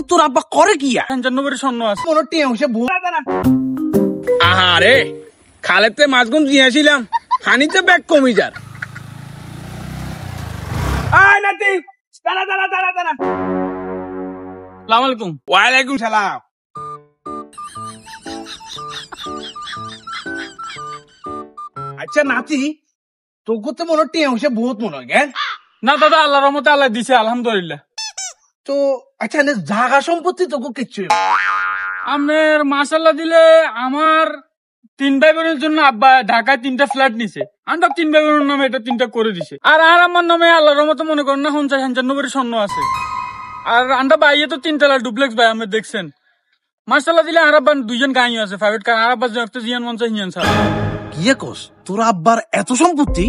তোর আব্বা করে কি? 95 স্বর্ণ আছে। আহারে খালেতে মাছগুন দিয়েছিলাম, হানিতে ব্যাগ কমি যার। নাতি দাঁড়া দাঁড়া দাঁড়া দাঁড়া। আসসালামু আলাইকুম। ওয়ালাইকুম সালাম। আচ্ছা নাতি, তোকে তো মনে টিয়া হচ্ছে বহুত মনে হয় জ্ঞান। না দাদা, আল্লাহর রহমতে আল্লাহ দিছে, আলহামদুলিল্লাহ। তো আচ্ছা জায়গা সম্পত্তি তোকে কিচ্ছু আমার মাশাআল্লাহ দিলে আমার 3 ভাই বোনের জন্য আব্বা ঢাকায় 3টা ফ্ল্যাট নিছে। আমরা 3 ভাই বোনের নামে এটা 3টা করে দিছে। আর আমার নামে আল্লাহর রহমতে মনে করেন না 95 স্বর্ণ আছে। আর আমরা বাইয়ে তো 3 তলা ডুপ্লেক্স ভাই আমি দেখছেন। মাশাআল্লাহ দিলে আর আব্বা 2জন গাঁই আছে প্রাইভেট কার। আর আব্বা একটা জিয়ান মঞ্চে হিয়ান ছাড়া। কি কোস তোর আব্বার এত সম্পত্তি?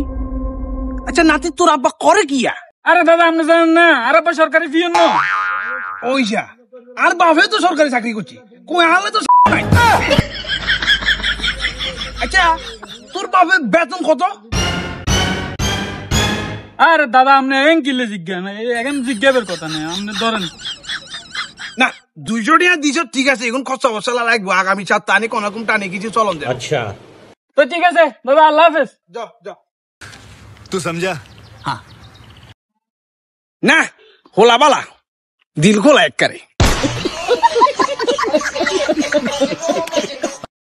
আচ্ছা নাতি, তোর আব্বা করে কি? আরে দাদা আপনি জানেন না, আর আব্বা সরকারি পিয়ন না। ওইসা আর বাপে তো সরকারি চাকরি করছি, কই আলে তো নাই। আচ্ছা তোর বাপের বেতন কত? আরে দাদা আপনি এখন কিলে জিজ্ঞা না, এখন জিজ্ঞাবের কথা নেই, আপনি ধরেন না 200 টাকা দিছ ঠিক আছে, এখন খরচা বসালা লাগবে আগামী 4 টানে কোন রকম টানে কিছু চলন যায়। আচ্ছা তো ঠিক আছে দাদা, আল্লাহ হাফেজ। যা যা तू समझा? হ্যাঁ না হোলা বালা দিল খোলা একবারে।